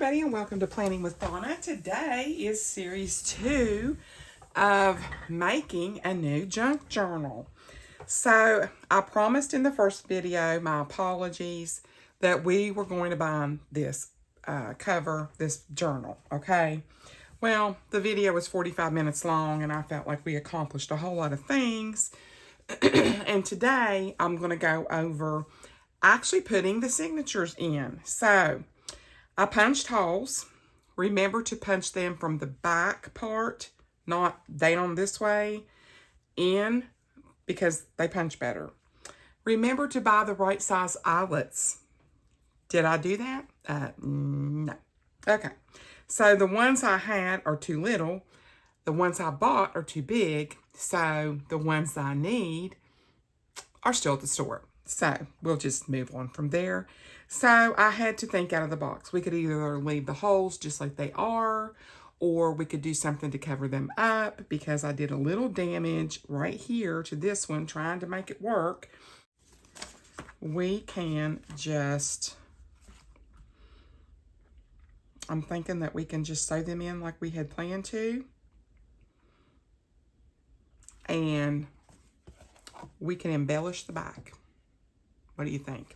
everybody, and welcome to Planning with Donna. Today is series 2 of making a new junk journal. So I promised in the first video, my apologies, that we were going to buy this this journal, okay? Well, the video was 45 minutes long and I felt like we accomplished a whole lot of things. And today I'm going to go over actually putting the signatures in. So I punched holes. Remember to punch them from the back part, not down this way, in, because they punch better. Remember to buy the right size eyelets. Did I do that? No. Okay. So the ones I had are too little. The ones I bought are too big. So the ones I need are still at the store. So we'll just move on from there. So I had to think out of the box. We could either leave the holes just like they are, or we could do something to cover them up, because I did a little damage right here to this one trying to make it work. We can just, I'm thinking that we can just sew them in like we had planned to. And we can embellish the back. What do you think?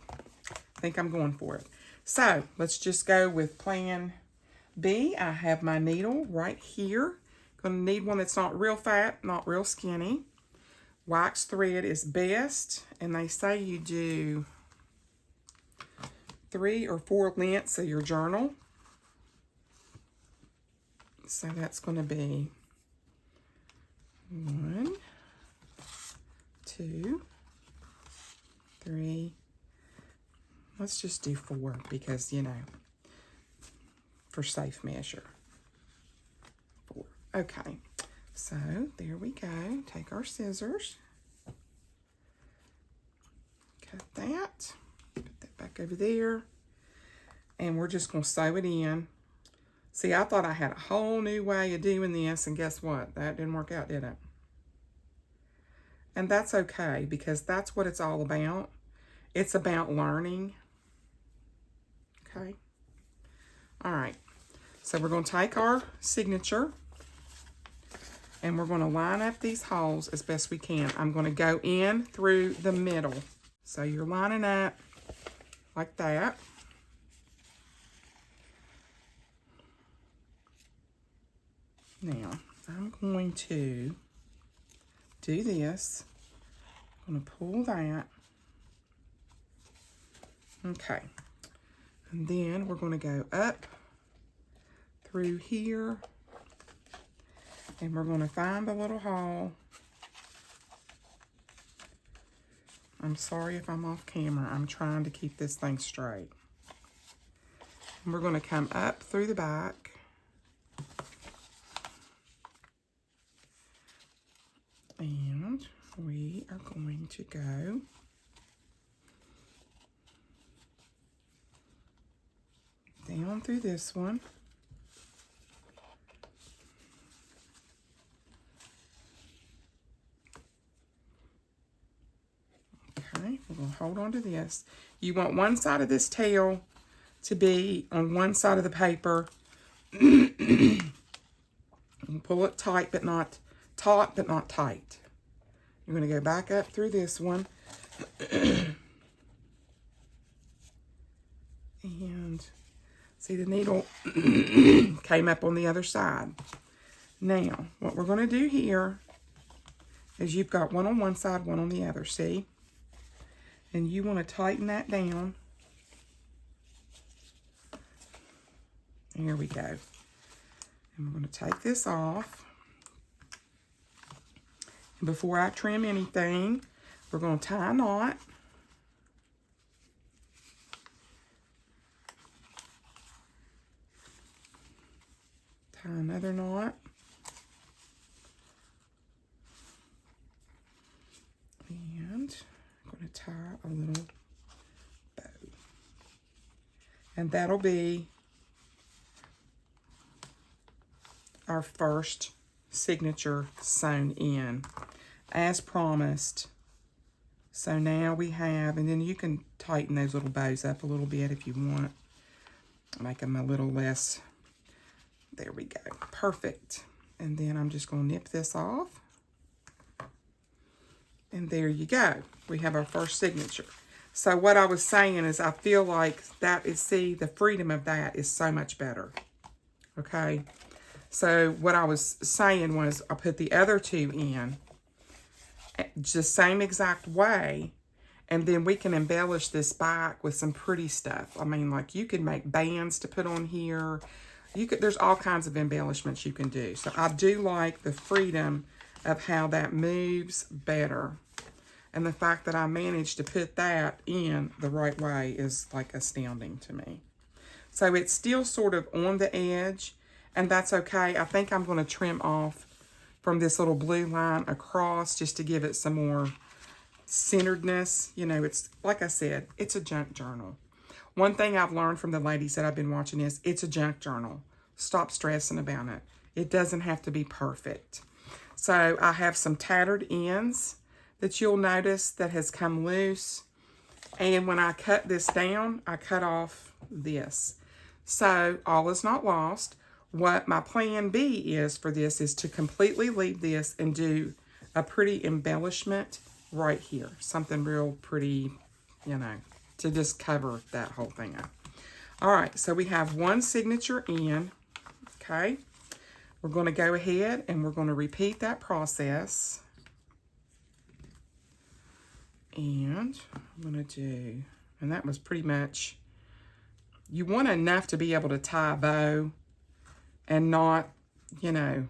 I think I'm going for it. So let's just go with plan B. I have my needle right here. Gonna need one that's not real fat, not real skinny. Wax thread is best, and they say you do 3 or 4 lengths of your journal. So that's gonna be 1, 2, 3. Let's just do 4 because, you know, for safe measure. 4. Okay. So there we go. Take our scissors. Cut that. Put that back over there. And we're just going to sew it in. See, I thought I had a whole new way of doing this, and guess what? That didn't work out, did it? And that's okay, because that's what it's all about. It's about learning. Okay. All right. So we're going to take our signature and we're going to line up these holes as best we can. I'm going to go in through the middle. So you're lining up like that. Now, I'm going to do this. I'm going to pull that. Okay. And then we're going to go up through here. And we're going to find the little hole. I'm sorry if I'm off camera. I'm trying to keep this thing straight. And we're going to come up through the back. And we are going to go down through this one. Okay, we're going to hold on to this. You want one side of this tail to be on one side of the paper. And pull it tight, but not taut, but not tight. You're going to go back up through this one. And see, the needle came up on the other side. Now, what we're going to do here is you've got one on one side, one on the other, see? And you want to tighten that down. Here we go. And we're going to take this off. And before I trim anything, we're going to tie a knot. Tie another knot. And I'm going to tie a little bow. And that'll be our first signature sewn in, as promised. So now we have, and then you can tighten those little bows up a little bit if you want. Make them a little less. There we go. Perfect. And then I'm just going to nip this off. And there you go. We have our first signature. So what I was saying is I feel like that is, see, the freedom of that is so much better. Okay. So what I was saying was I put the other two in just same exact way. And then we can embellish this back with some pretty stuff. I mean, like you can make bands to put on here. There's all kinds of embellishments you can do. So I do like the freedom of how that moves better. And the fact that I managed to put that in the right way is like astounding to me. So it's still sort of on the edge, and that's okay. I think I'm going to trim off from this little blue line across just to give it some more centeredness. You know, it's like I said, it's a junk journal. One thing I've learned from the ladies that I've been watching is it's a junk journal. Stop stressing about it. It doesn't have to be perfect. So I have some tattered ends that you'll notice that has come loose. And when I cut this down, I cut off this. So all is not lost. What my plan B is for this is to completely leave this and do a pretty embellishment right here. Something real pretty, you know, to just cover that whole thing up. All right, so we have one signature in, okay? We're going to go ahead and we're going to repeat that process. And I'm going to do, and that was pretty much, you want enough to be able to tie a bow and not, you know,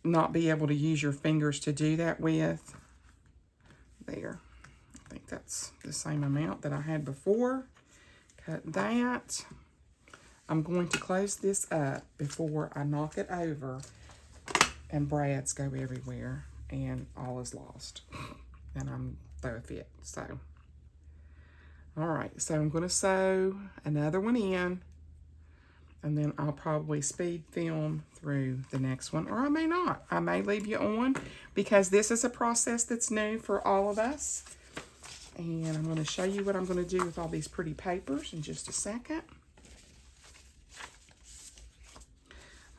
not be able to use your fingers to do that with. There. I think that's the same amount that I had before. Cut that. I'm going to close this up before I knock it over and brads go everywhere and all is lost. And I'm throw a fit. So, all right. So I'm going to sew another one in. And then I'll probably speed film through the next one, or I may not. I may leave you on because this is a process that's new for all of us. And I'm going to show you what I'm going to do with all these pretty papers in just a second.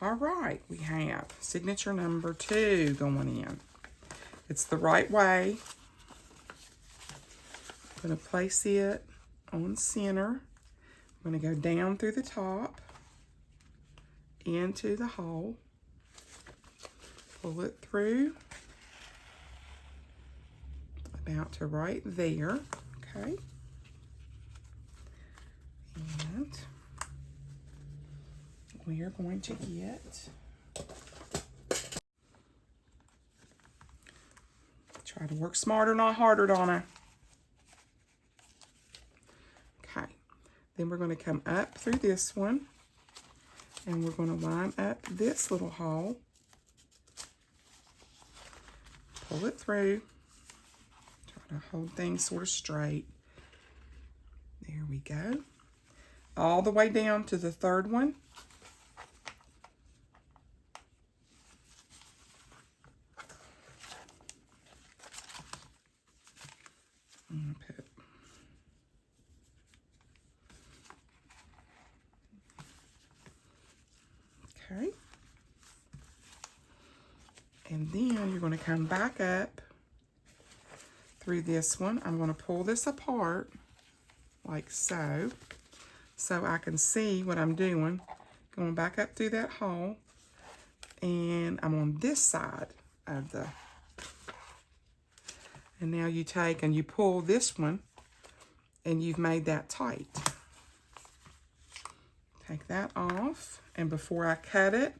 All right, we have signature number 2 going in. It's the right way. I'm going to place it on center. I'm going to go down through the top into the hole, pull it through about to right there, okay, and we are going to get, try to work smarter, not harder, Donna. Okay, then we're going to come up through this one. And we're going to line up this little hole, pull it through, try to hold things sort of straight. There we go. All the way down to the third one. I'm gonna put okay. And then you're going to come back up through this one. I'm going to pull this apart like so, so I can see what I'm doing. Going back up through that hole. And I'm on this side of the, and now you take and you pull this one and you've made that tight. Take that off, and before I cut it,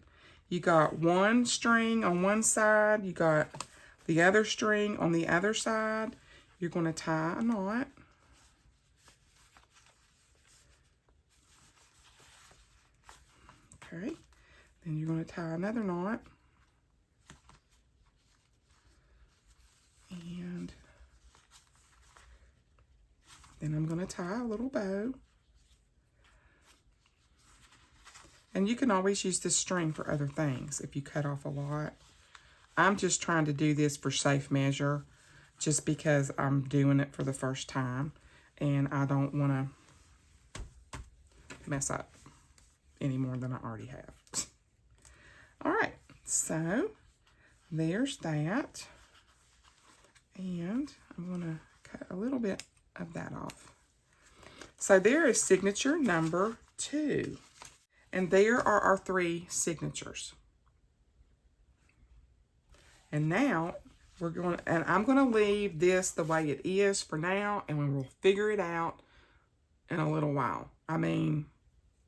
you got one string on one side, you got the other string on the other side. You're going to tie a knot. Okay, then you're going to tie another knot. And then I'm going to tie a little bow. And you can always use this string for other things if you cut off a lot. I'm just trying to do this for safe measure just because I'm doing it for the first time. and I don't want to mess up any more than I already have. All right, so there's that. And I'm going to cut a little bit of that off. So there is signature number 2. And there are our 3 signatures. And now I'm going to leave this the way it is for now, and we will figure it out in a little while. I mean,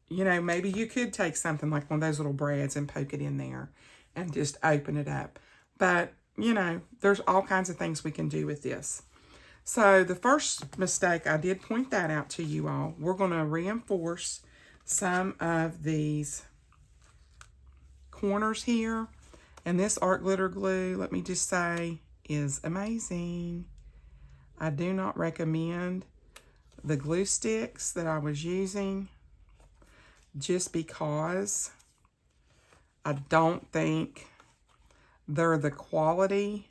you know, maybe you could take something like one of those little brads and poke it in there and just open it up. But, you know, there's all kinds of things we can do with this. So the first mistake, I did point that out to you all. We're going to reinforce some of these corners here. And this art glitter glue, let me just say, is amazing. I do not recommend the glue sticks that I was using just because I don't think they're the quality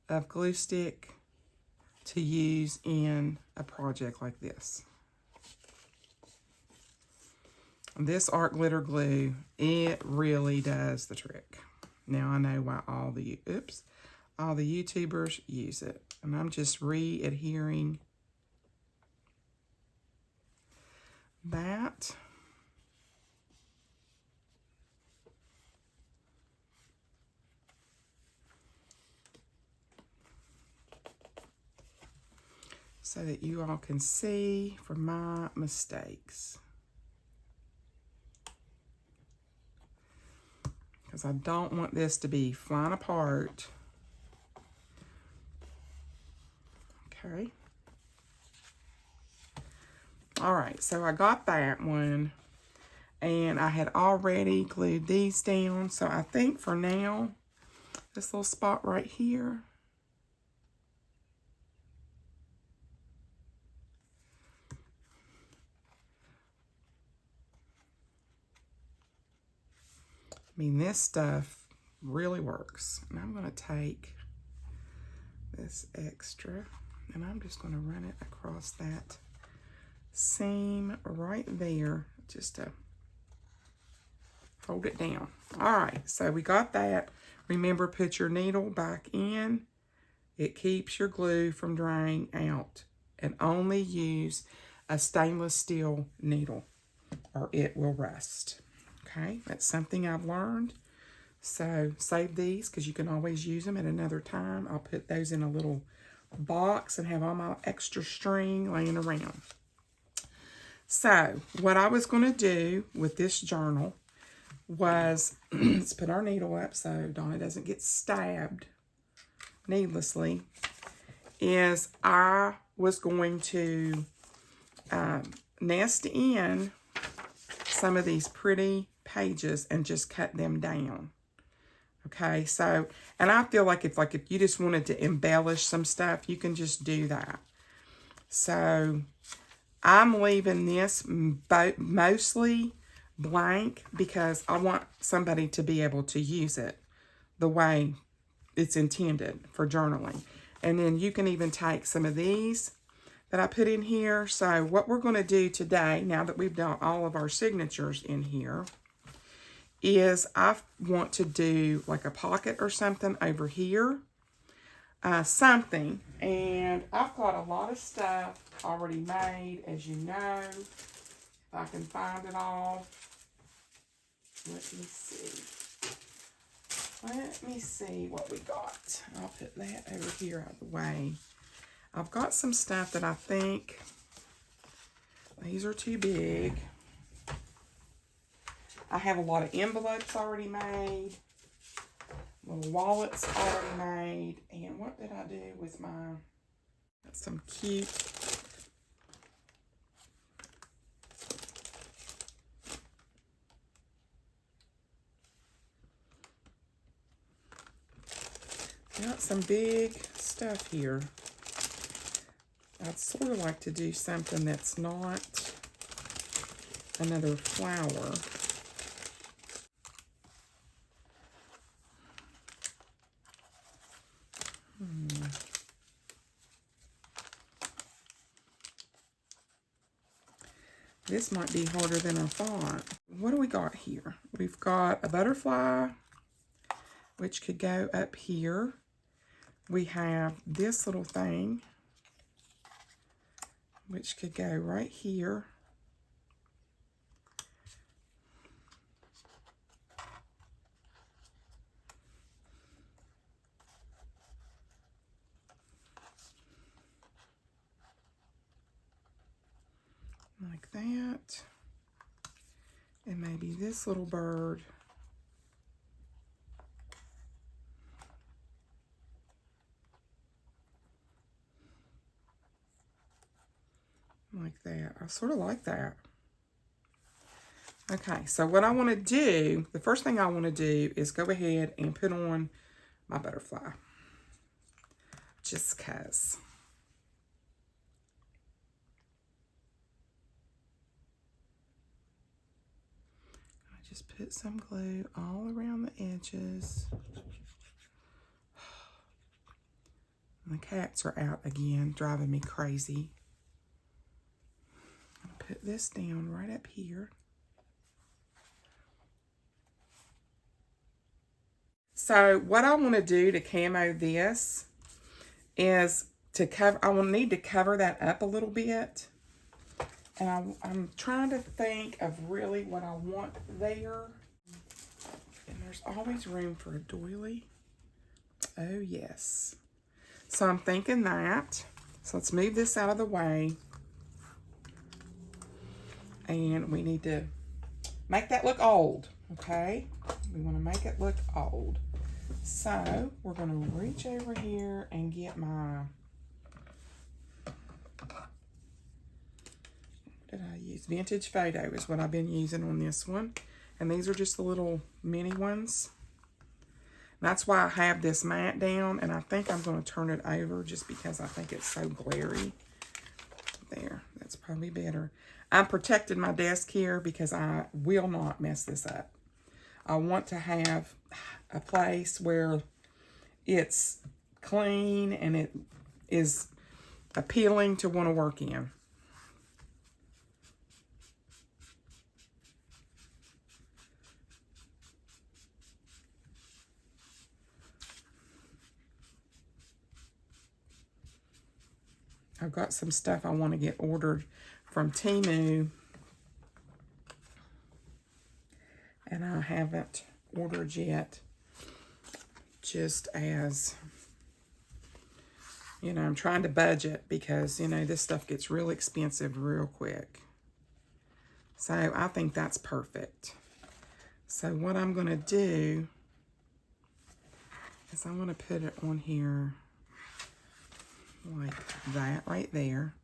of glue stick to use in a project like this. This art glitter glue, it really does the trick. Now I know why all the YouTubers use it. And I'm just re-adhering that. So that you all can see from my mistakes. Because I don't want this to be flying apart. Okay. All right, so I got that one. And I had already glued these down. So I think for now, this little spot right here, I mean, this stuff really works. And I'm going to take this extra and I'm just going to run it across that seam right there just to hold it down. All right, so we got that. Remember, put your needle back in. It keeps your glue from drying out. And only use a stainless steel needle or it will rust. Okay, that's something I've learned. So save these because you can always use them at another time. I'll put those in a little box and have all my extra string laying around. So what I was going to do with this journal was, let's put our needle up so Donna doesn't get stabbed needlessly, is I was going to nest in some of these pretty pages and just cut them down. Okay, so, and I feel like if you just wanted to embellish some stuff, you can just do that. So I'm leaving this mostly blank because I want somebody to be able to use it the way it's intended for journaling. And then you can even take some of these that I put in here. So what we're going to do today, now that we've done all of our signatures in here, is I want to do like a pocket or something over here. Something. And I've got a lot of stuff already made, as you know. If I can find it all. Let me see. Let me see what we got. I'll put that over here out of the way. I've got some stuff that I think these are too big. I have a lot of envelopes already made. Little wallets already made. And what did I do with my, got some cute, got some big stuff here. I'd sort of like to do something that's not another flower. This might be harder than I thought. What do we got here? We've got a butterfly, which could go up here. We have this little thing, which could go right here. Like that. And maybe this little bird. Like that. I sort of like that. Okay, so what I want to do, the first thing I want to do is go ahead and put on my butterfly. Just because. I just put some glue all around the edges. And the cats are out again, driving me crazy. I'm gonna put this down right up here. So what I want to do to camo this is to cover, I will need to cover that up a little bit. And I'm trying to think of really what I want there. And there's always room for a doily. Oh yes. So I'm thinking that. So let's move this out of the way. And we need to make that look old, okay? We want to make it look old. So we're going to reach over here and get my, what did I use? Vintage Photo is what I've been using on this one. And these are just the little mini ones. That's why I have this mat down, and I think I'm going to turn it over just because I think it's so glary. There, that's probably better. I protected my desk here because I will not mess this up. I want to have a place where it's clean and it is appealing to want to work in. I've got some stuff I want to get ordered from Temu, and I haven't ordered yet, just as, you know, I'm trying to budget because, you know, this stuff gets real expensive real quick. So I think that's perfect. So what I'm going to do is I'm going to put it on here like that right there.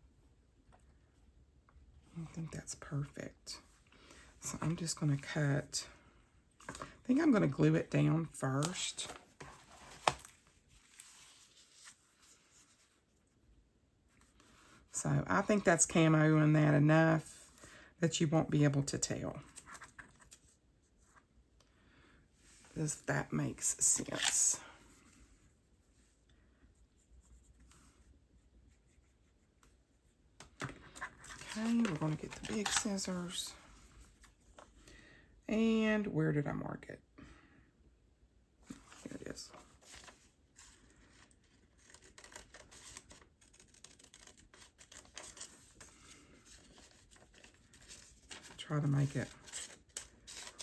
I think that's perfect. So I'm just going to cut, I think I'm going to glue it down first. So I think that's camo and that enough that you won't be able to tell. If that makes sense. Okay, we're going to get the big scissors. And where did I mark it? Here it is. Try to make it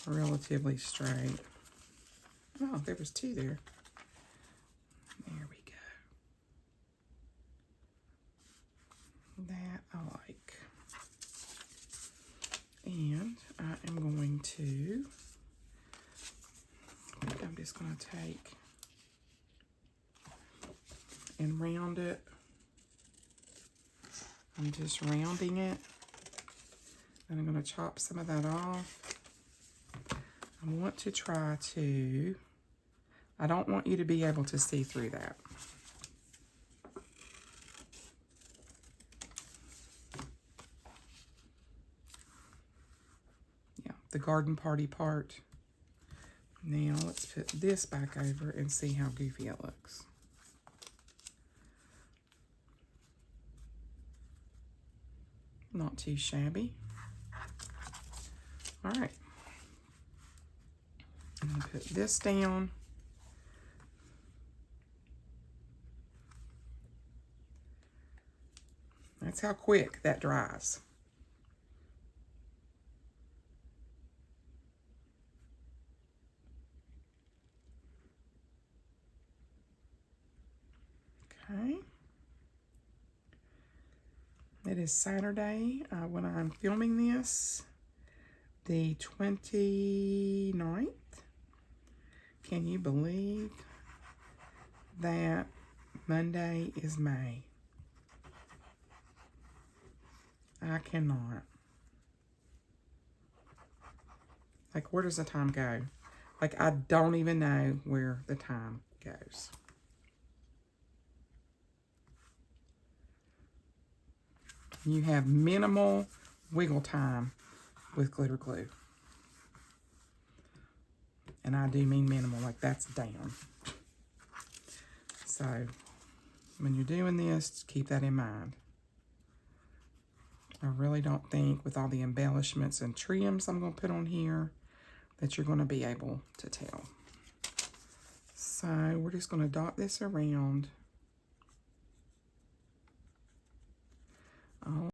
relatively straight. Oh, there was two there. There we go. That I like. And I am going to, I'm just going to take and round it. I'm just rounding it. And I'm going to chop some of that off. I want to try to, I don't want you to be able to see through that. Yeah, the garden party part. Now let's put this back over and see how goofy it looks. Not too shabby. All right. I'm going to put this down. That's how quick that dries. Okay. It is Saturday when I'm filming this, the 29th. Can you believe that Monday is May? I cannot. Like, where does the time go? Like, I don't even know where the time goes. You have minimal wiggle time with glitter glue. And I do mean minimal, like that's down. So, when you're doing this, keep that in mind. I really don't think with all the embellishments and trims I'm going to put on here that you're going to be able to tell. So, we're just going to dot this around. All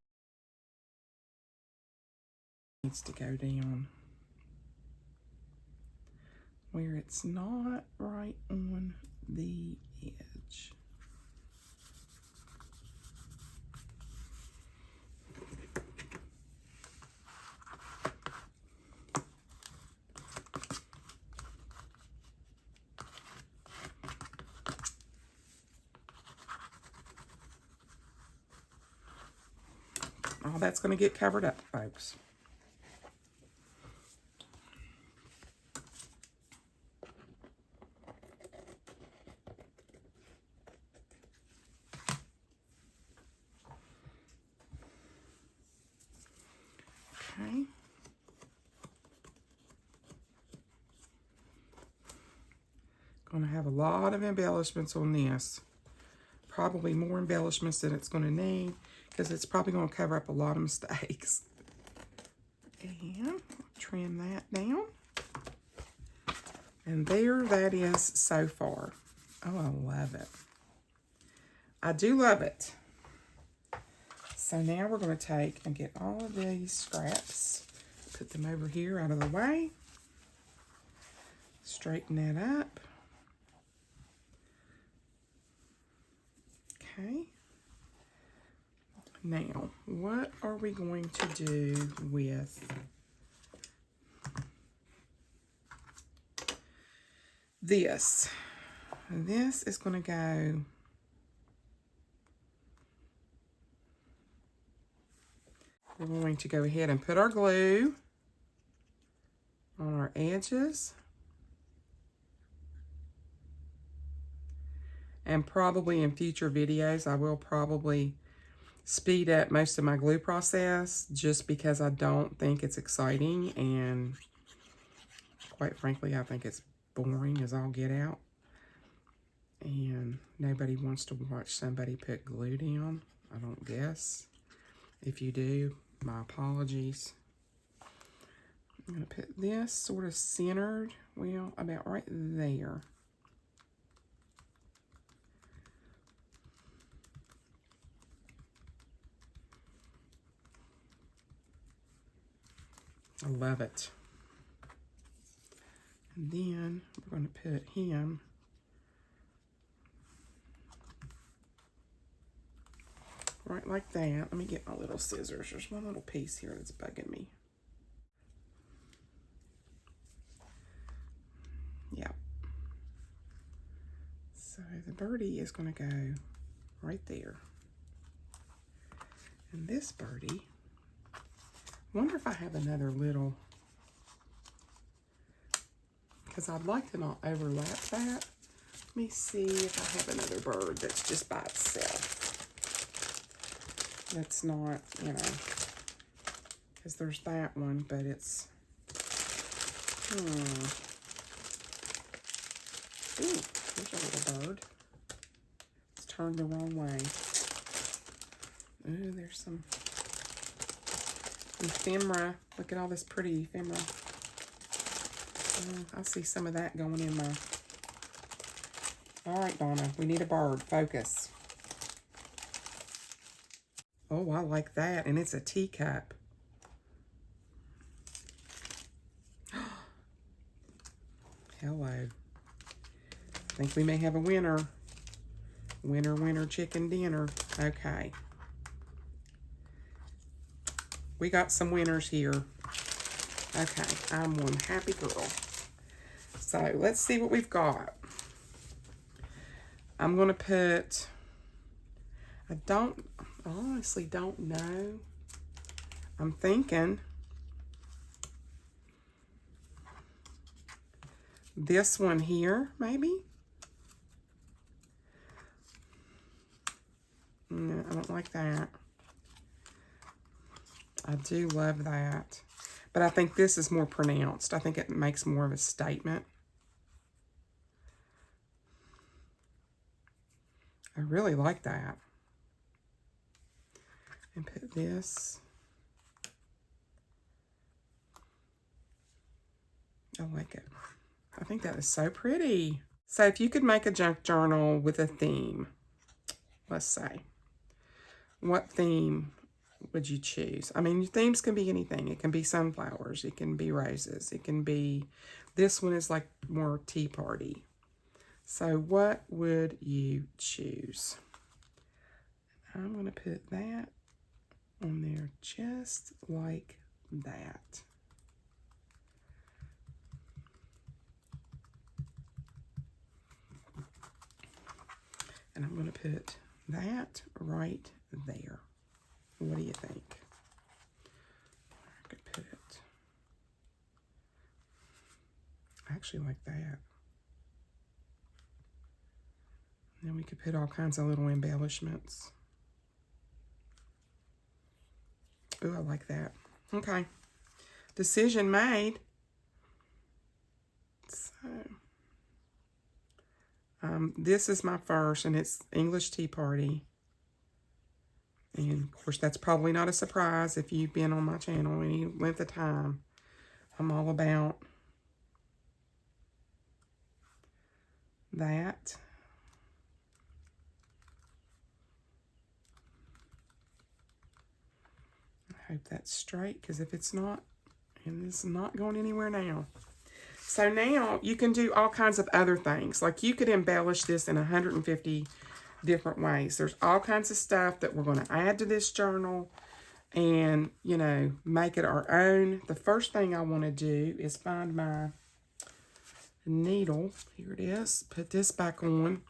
needs to go down where it's not right on the edge. All that's going to get covered up, folks. Okay. Going to have a lot of embellishments on this. Probably more embellishments than it's going to need because it's probably going to cover up a lot of mistakes. And trim that down. And there that is so far. Oh, I love it. I do love it. So now we're going to take and get all of these scraps, put them over here out of the way, straighten that up. Okay. Now, what are we going to do with this? This is going to go we're going to go ahead and put our glue on our edges. And probably in future videos, I will probably speed up most of my glue process just because I don't think it's exciting. And quite frankly, I think it's boring as all get out. And nobody wants to watch somebody put glue down, I don't guess. If you do, my apologies. I'm going to put this sort of centered, well, about right there. I love it. And then we're going to put him right like that. Let me get my little scissors. There's one little piece here that's bugging me. Yeah. So the birdie is going to go right there. And this birdie, I wonder if I have another little, because I'd like to not overlap that. Let me see if I have another bird that's just by itself. That's not, you know, because there's that one, but it's, Ooh, there's a little bird. It's turned the wrong way. Ooh, there's some ephemera. Look at all this pretty ephemera. I see some of that going in my... All right, Donna, we need a bird. Focus. Oh, I like that. And it's a teacup. Hello. I think we may have a winner. Winner, winner, chicken dinner. Okay. We got some winners here. Okay, I'm one happy girl. So let's see what we've got. I'm going to put, I honestly don't know. I'm thinking this one here, maybe. No, I don't like that. I do love that. But I think this is more pronounced. I think it makes more of a statement. I really like that. And put this. I like it. I think that is so pretty. So if you could make a junk journal with a theme, let's say, what theme would you choose? I mean, themes can be anything. It can be sunflowers. It can be roses. It can be, this one is like more tea party. So what would you choose? I'm going to put that on there just like that. And I'm going to put that right there. What do you think? I could put it. I actually like that. And then we could put all kinds of little embellishments. Ooh, I like that. Okay. Decision made. So, this is my first, and it's English Tea Party. And, of course, that's probably not a surprise if you've been on my channel any length of time. I'm all about that. I hope that's straight, because if it's not, and it's not going anywhere now. So now you can do all kinds of other things. Like you could embellish this in 150 different ways. There's all kinds of stuff that we're going to add to this journal and, you know, make it our own. The first thing I want to do is find my needle. Here it is. Put this back on.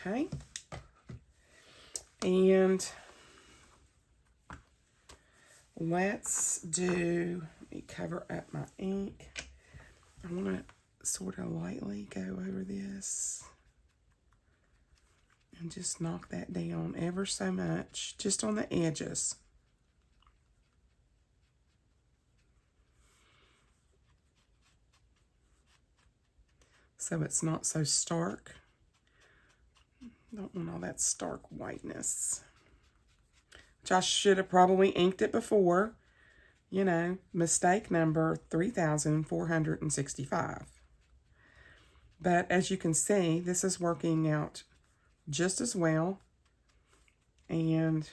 Okay. And let's do, let me cover up my ink. I want to sort of lightly go over this and just knock that down ever so much, just on the edges. So it's not so stark. Don't want all that stark whiteness. Which I should have probably inked it before. You know, mistake number 3,465. But as you can see, this is working out just as well. And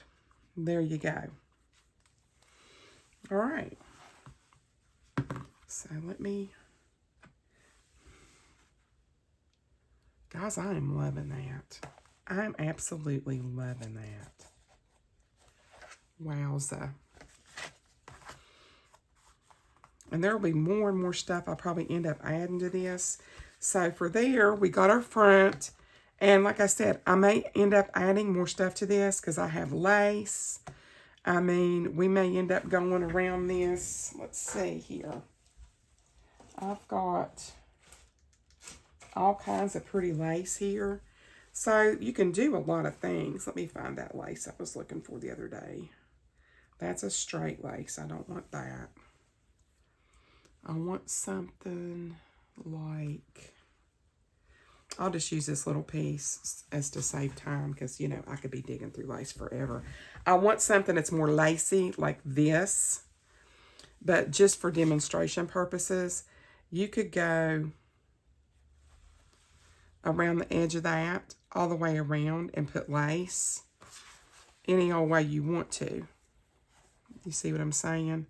there you go. All right. So let me... Guys, I am loving that. I'm absolutely loving that. Wowza. And there will be more and more stuff I'll probably end up adding to this. So for there, we got our front. And like I said, I may end up adding more stuff to this because I have lace. I mean, we may end up going around this. Let's see here. I've got all kinds of pretty lace here. So you can do a lot of things. Let me find that lace I was looking for the other day. That's a straight lace. I don't want that. I want something like, I'll just use this little piece as to save time because, you know, I could be digging through lace forever. I want something that's more lacy like this, but just for demonstration purposes, you could go around the edge of that, all the way around, and put lace any old way you want to. You see what I'm saying?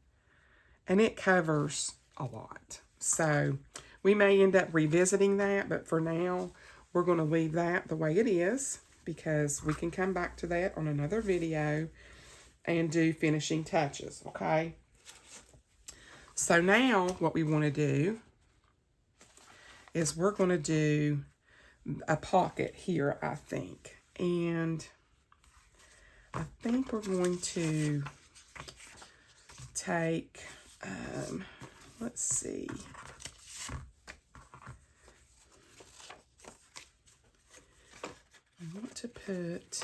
And it covers a lot. So we may end up revisiting that, but for now, we're going to leave that the way it is because we can come back to that on another video and do finishing touches, okay? So now what we want to do is we're going to do a pocket here, I think. And I think we're going to take, let's see. I want to put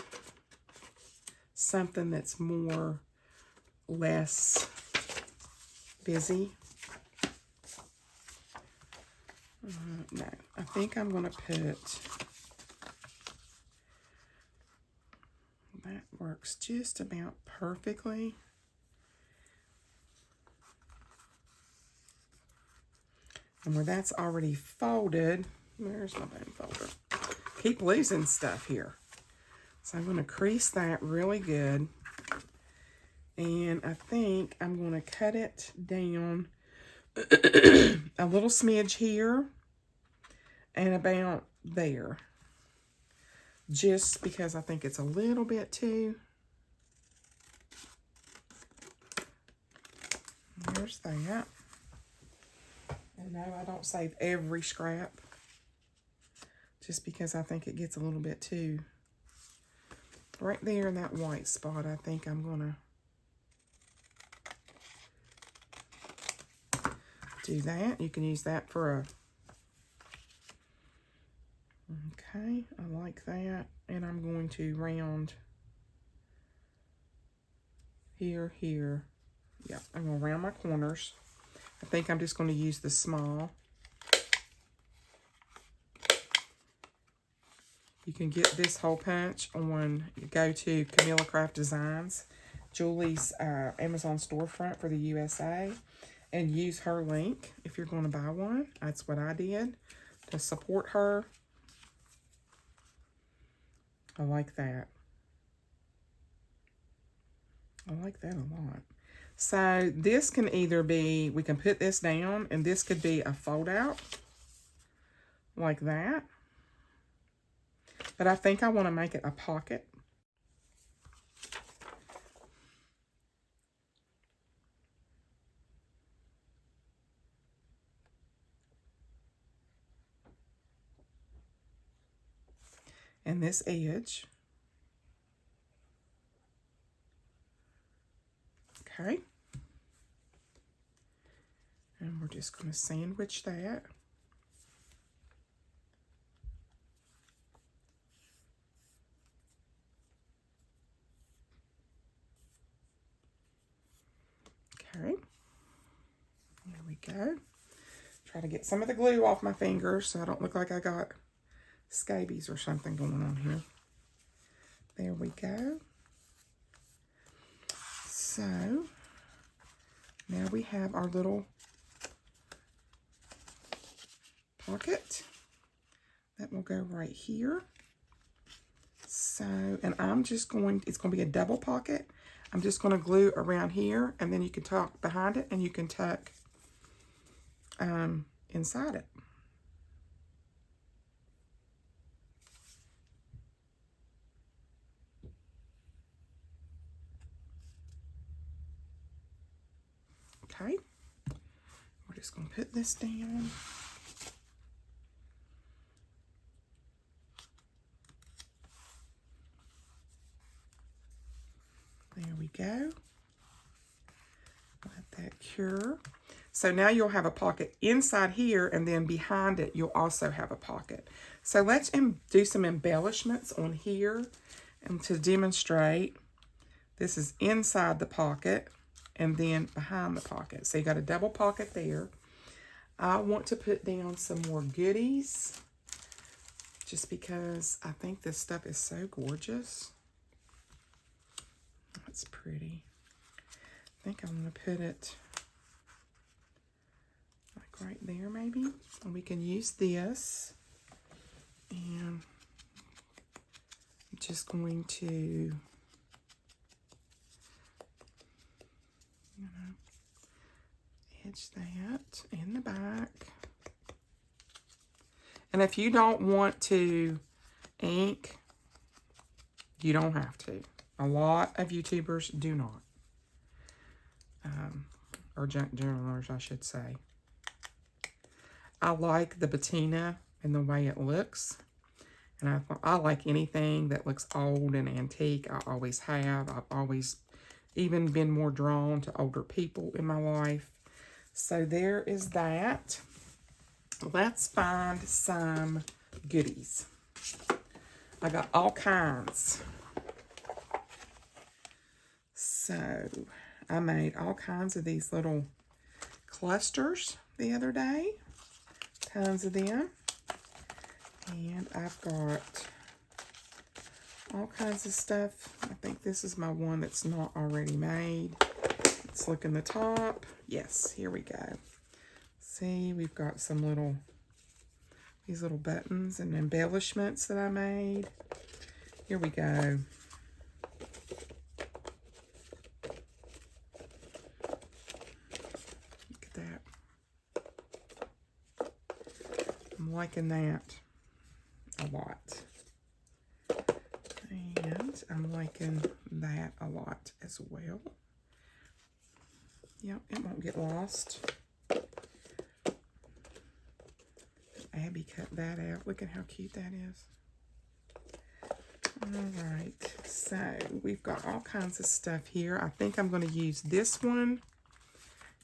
something that's less busy. No, I think I'm going to put, that works just about perfectly. And where that's already folded, where's my bone folder? Keep losing stuff here. So I'm going to crease that really good. And I think I'm going to cut it down a little smidge here and about there. Just because I think it's a little bit too. There's that. And no, I don't save every scrap. Just because I think it gets a little bit too. Right there in that white spot, I think I'm going to do that. You can use that for a... Okay, I like that. And I'm going to round here. Yeah, I'm going to round my corners. I think I'm just going to use the small. You can get this hole punch on, go to Camilla Craft Designs, Julie's Amazon storefront for the USA, and use her link if you're going to buy one. That's what I did to support her. I like that. I like that a lot. So this can either be, we can put this down, and this could be a fold out like that. But I think I want to make it a pocket. And this edge. Okay. And we're just going to sandwich that. Okay. There we go. Try to get some of the glue off my fingers so I don't look like I got scabies or something going on here. There we go. So now we have our little pocket that will go right here. So, and I'm just going, it's going to be a double pocket. I'm just going to glue around here, and then you can tuck behind it, and you can tuck inside it. Okay, we're just going to put this down. There we go. Let that cure. So now you'll have a pocket inside here, and then behind it, you'll also have a pocket. So let's do some embellishments on here. And to demonstrate, this is inside the pocket and then behind the pocket. So you got a double pocket there. I want to put down some more goodies just because I think this stuff is so gorgeous. That's pretty. I think I'm going to put it like right there maybe. And we can use this. And I'm just going to, edge that in the back. And if you don't want to ink, you don't have to. A lot of YouTubers do not. Or junk journalers, I should say. I like the patina and the way it looks. And I like anything that looks old and antique. I always have. I've always even been more drawn to older people in my life. So there is that. Let's find some goodies. I got all kinds. So I made all kinds of these little clusters the other day. Tons of them. And I've got all kinds of stuff. I think this is my one that's not already made. Let's look in the top. Yes, here we go. See, we've got some these little buttons and embellishments that I made. Here we go. Look at that. I'm liking that a lot. And I'm liking that a lot as well. Yep, it won't get lost. Abby cut that out. Look at how cute that is. All right, so we've got all kinds of stuff here. I think I'm going to use this one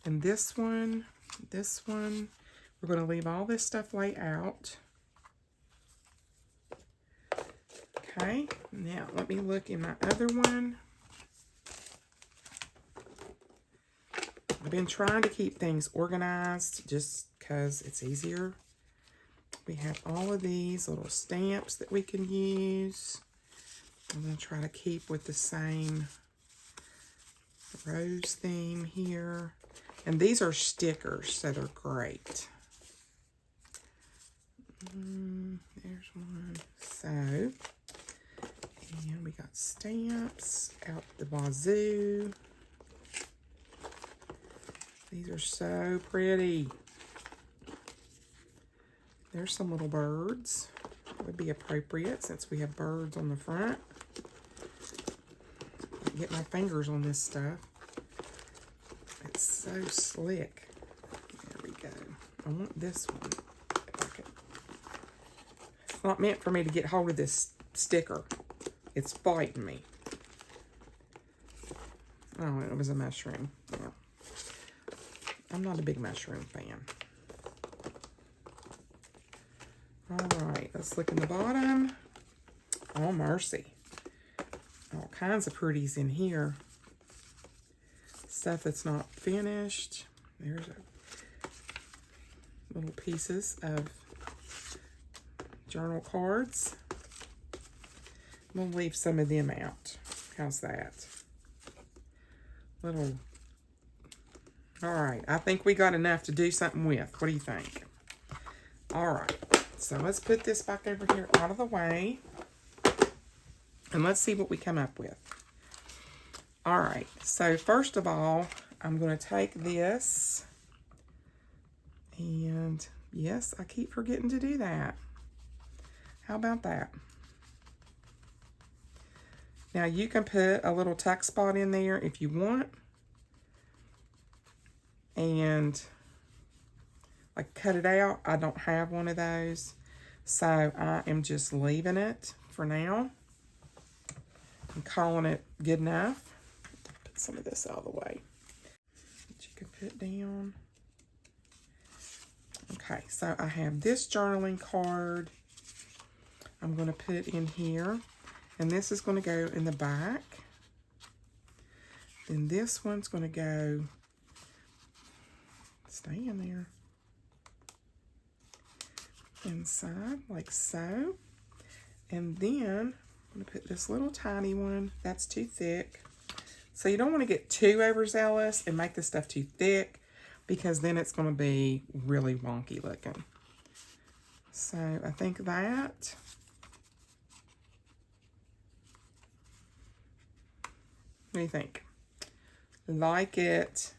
and this one, this one. We're going to leave all this stuff laid out. Okay, now let me look in my other one. I've been trying to keep things organized just because it's easier. We have all of these little stamps that we can use. I'm going to try to keep with the same rose theme here. And these are stickers, so they're great. There's one. So, and we got stamps out the wazoo. These are so pretty. There's some little birds. That would be appropriate since we have birds on the front. Get my fingers on this stuff. It's so slick. There we go. I want this one. If I can. It's not meant for me to get hold of this sticker. It's fighting me. Oh, it was a mushroom. Yeah. I'm not a big mushroom fan. All right, let's look in the bottom. Oh, mercy. All kinds of pretties in here. Stuff that's not finished. There's little pieces of journal cards. I'm going to leave some of them out. How's that? All right, I think we got enough to do something with. What do you think? All right. So let's put this back over here out of the way. And let's see what we come up with. All right. So first of all, I'm going to take this. And yes, I keep forgetting to do that. How about that? Now you can put a little tuck spot in there if you want. And like cut it out. I don't have one of those. So I am just leaving it for now. I'm calling it good enough. Put some of this out of the way. That you can put down. Okay, so I have this journaling card. I'm going to put in here. And this is going to go in the back. Then this one's going to go, stay in there, inside like so. And then I'm going to put this little tiny one. That's too thick. So you don't want to get too overzealous and make the stuff too thick, because then it's going to be really wonky looking. So I think that. What do you think? Like it.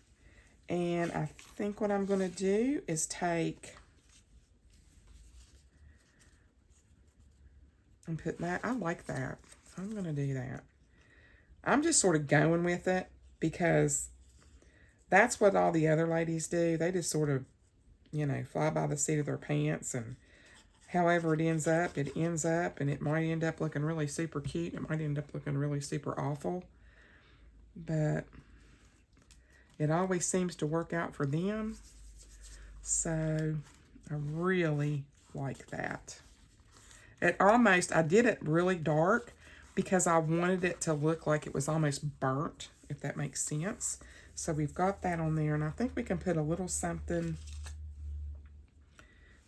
And I think what I'm going to do is take and put that. I like that. I'm going to do that. I'm just sort of going with it because that's what all the other ladies do. They just sort of, you know, fly by the seat of their pants, and however it ends up, and it might end up looking really super cute. It might end up looking really super awful. But it always seems to work out for them. So I really like that. I did it really dark because I wanted it to look like it was almost burnt, if that makes sense. So we've got that on there, and I think we can put a little something.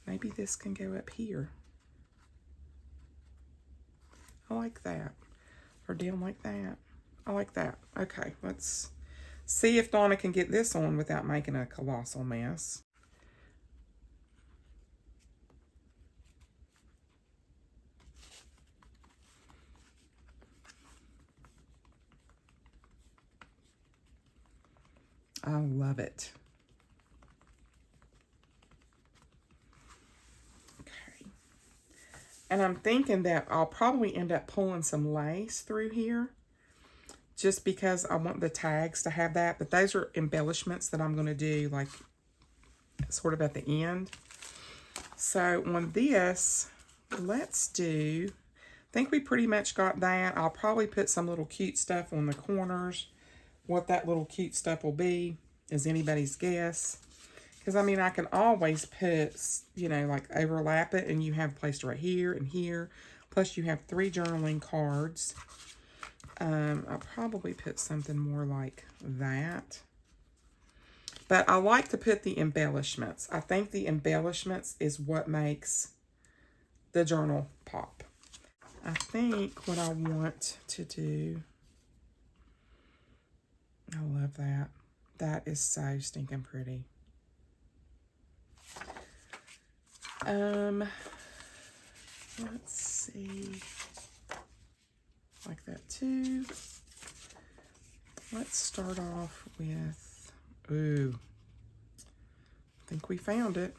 Maybe this can go up here. I like that. Or down like that. I like that. Okay, let's see if Donna can get this on without making a colossal mess. I love it. Okay. And I'm thinking that I'll probably end up pulling some lace through here just because I want the tags to have that. But those are embellishments that I'm going to do like sort of at the end. So on this, let's do, I think we pretty much got that. I'll probably put some little cute stuff on the corners. What that little cute stuff will be is anybody's guess. Because, I mean, I can always put, you know, like overlap it, and you have placed right here and here. Plus, you have 3 journaling cards. I'll probably put something more like that. But I like to put the embellishments. I think the embellishments is what makes the journal pop. I think what I want to do, I love that. That is so stinking pretty. Let's see. Like that too. Let's start off with, ooh, I think we found it.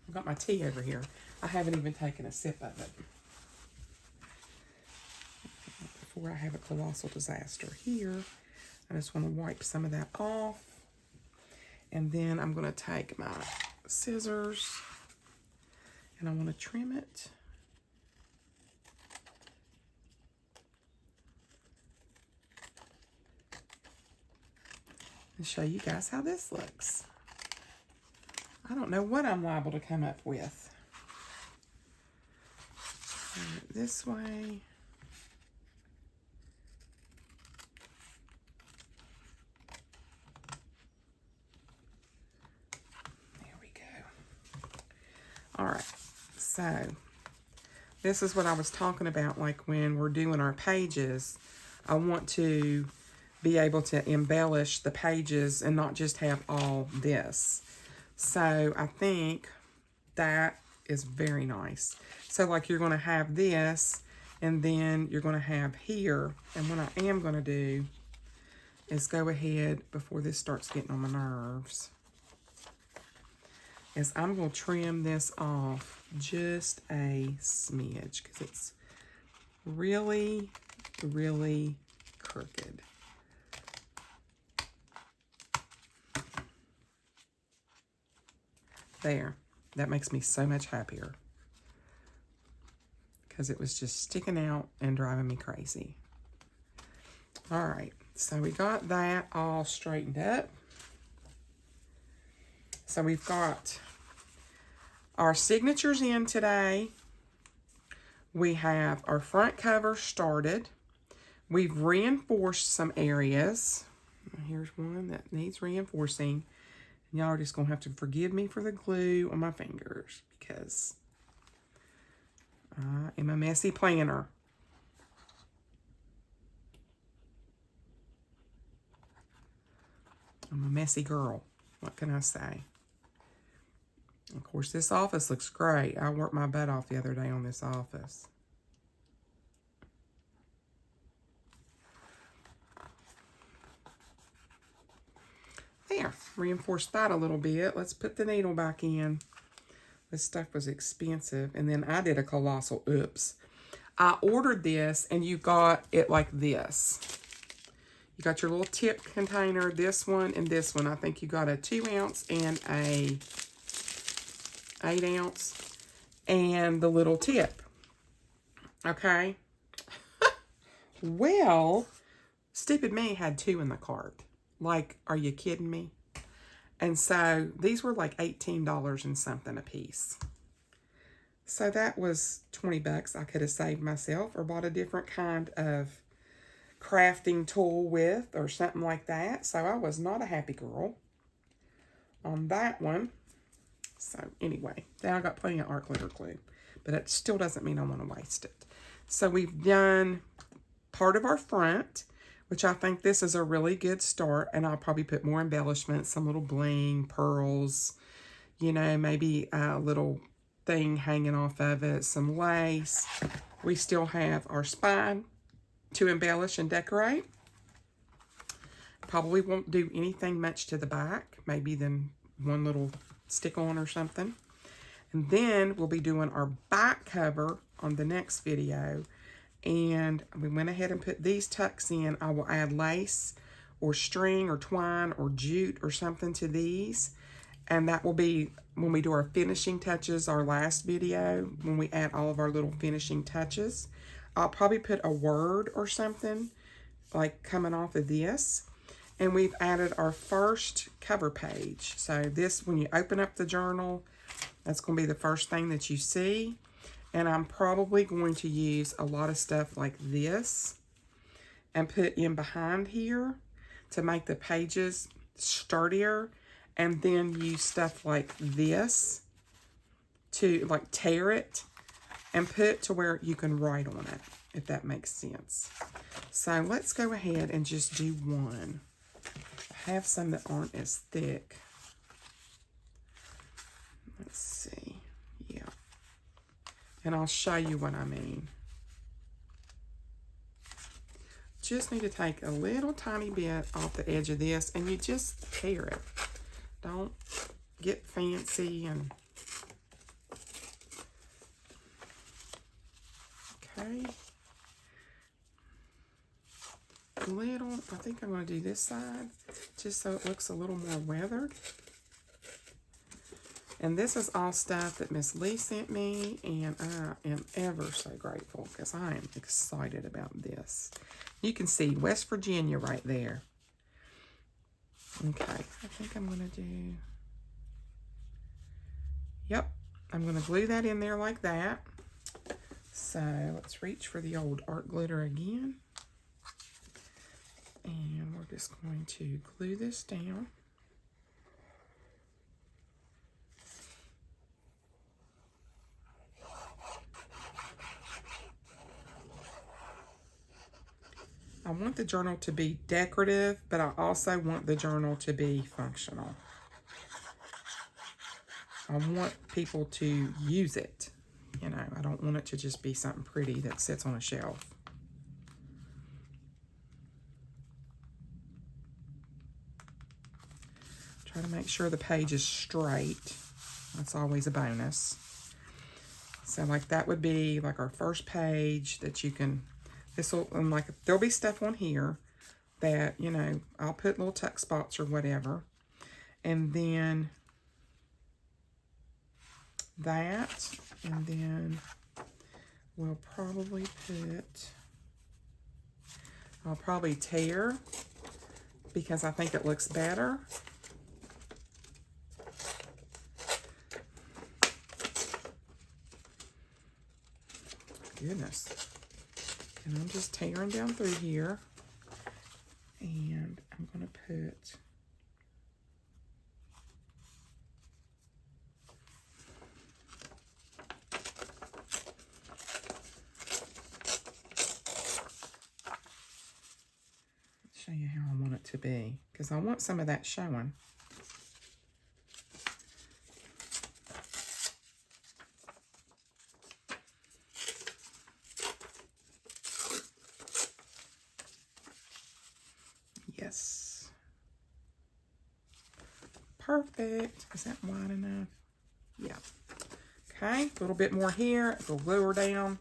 I've got my tea over here. I haven't even taken a sip of it before I have a colossal disaster here. I just want to wipe some of that off. And then I'm going to take my scissors and I want to trim it. And show you guys how this looks. I don't know what I'm liable to come up with. Turn it this way. There we go. All right, so this is what I was talking about, like when we're doing our pages, I want to be able to embellish the pages and not just have all this. So I think that is very nice. So like you're going to have this, and then you're going to have here. And what I am going to do is go ahead, before this starts getting on my nerves, is I'm going to trim this off just a smidge because it's really, really crooked. There. That makes me so much happier because it was just sticking out and driving me crazy. All right. So we got that all straightened up. So we've got our signatures in today. We have our front cover started. We've reinforced some areas. Here's one that needs reinforcing. Y'all are just going to have to forgive me for the glue on my fingers because I am a messy planner. I'm a messy girl. What can I say? Of course, this office looks great. I worked my butt off the other day on this office. There, reinforce that a little bit. Let's put the needle back in. This stuff was expensive. And then I did a colossal oops. I ordered this and you got it like this. You got your little tip container, this one and this one. I think you got a 2 ounce and a 8 ounce and the little tip. Okay. Well, stupid me had 2 in the cart. Like, are you kidding me? And so these were like $18 and something a piece. So that was 20 bucks I could have saved myself or bought a different kind of crafting tool with or something like that. So I was not a happy girl on that one. So anyway, now I got plenty of art glitter glue, but it still doesn't mean I want to waste it. So we've done part of our front, which I think this is a really good start, and I'll probably put more embellishments, some little bling, pearls, you know, maybe a little thing hanging off of it, some lace. We still have our spine to embellish and decorate. Probably won't do anything much to the back, maybe then one little stick-on or something. And then we'll be doing our back cover on the next video. And we went ahead and put these tucks in. I will add lace or string or twine or jute or something to these. And that will be when we do our finishing touches, our last video, when we add all of our little finishing touches. I'll probably put a word or something like coming off of this. And we've added our first cover page. So this, when you open up the journal, that's going to be the first thing that you see. And I'm probably going to use a lot of stuff like this and put in behind here to make the pages sturdier. And then use stuff like this to like tear it and put to where you can write on it, if that makes sense. So let's go ahead and just do one. I have some that aren't as thick. Let's see. Yeah. And I'll show you what I mean. Just need to take a little tiny bit off the edge of this and you just tear it. Don't get fancy and okay. Little, I think I'm going to do this side just so it looks a little more weathered. And this is all stuff that Miss Lee sent me, and I am ever so grateful because I am excited about this. You can see West Virginia right there. Okay, I think I'm going to do, yep, I'm going to glue that in there like that. So let's reach for the old art glitter again. And we're just going to glue this down. I want the journal to be decorative, but I also want the journal to be functional. I want people to use it. You know, I don't want it to just be something pretty that sits on a shelf. Try to make sure the page is straight. That's always a bonus. So like that would be like our first page that you can, this will, and like there'll be stuff on here that, you know, I'll put little tuck spots or whatever. And then that, and then we'll probably put, I'll probably tear because I think it looks better. Goodness. And I'm just tearing down through here. And I'm going to put show you how I want it to be, because I want some of that showing. Yes. Perfect. Is that wide enough? Yeah. Okay, a little bit more here, go lower down,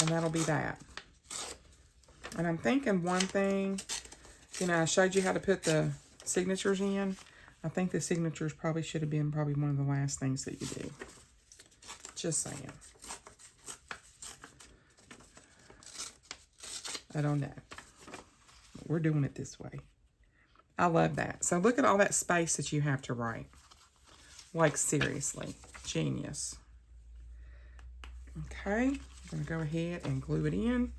and that'll be that. And I'm thinking one thing, you know, I showed you how to put the signatures in. I think the signatures probably should have been one of the last things that you do. Just saying. I don't know. We're doing it this way. I love that. So look at all that space that you have to write. Like, seriously. Genius. Okay. I'm going to go ahead and glue it in.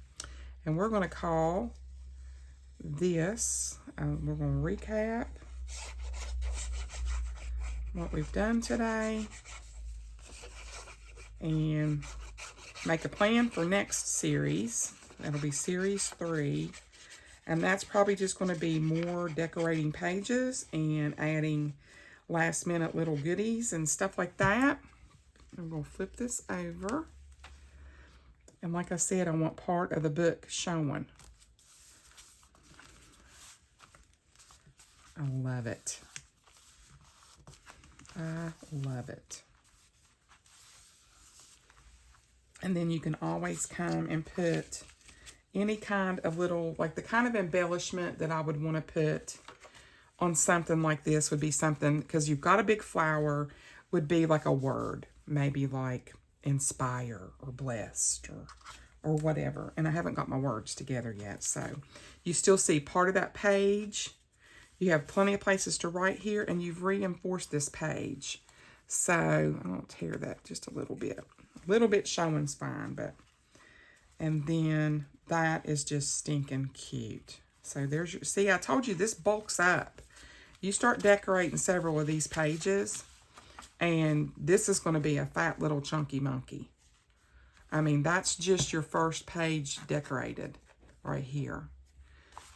And we're going to call this, we're going to recap what we've done today. And make a plan for next series. That'll be series 3. And that's probably just going to be more decorating pages and adding last minute little goodies and stuff like that. I'm going to flip this over. And like I said, I want part of the book showing. I love it. I love it. And then you can always come and put any kind of little, like the kind of embellishment that I would want to put on something like this would be something, because you've got a big flower, would be like a word, maybe like inspire or blessed or whatever. And I haven't got my words together yet. So you still see part of that page. You have plenty of places to write here, and you've reinforced this page. So I'm going to tear that just a little bit. A little bit showing's fine, but, and then that is just stinking cute. So there's your, see, I told you this bulks up. You start decorating several of these pages, and this is going to be a fat little chunky monkey. I mean, that's just your first page decorated right here.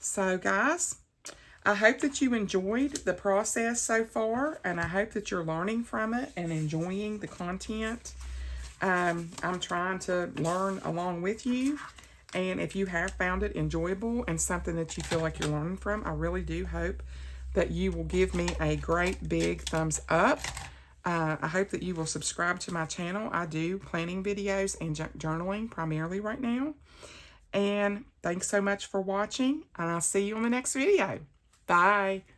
So guys, I hope that you enjoyed the process so far, and I hope that you're learning from it and enjoying the content. I'm trying to learn along with you, and if you have found it enjoyable and something that you feel like you're learning from, I really do hope that you will give me a great big thumbs up. I hope that you will subscribe to my channel. I do planning videos and journaling primarily right now. And thanks so much for watching, and I'll see you on the next video. Bye.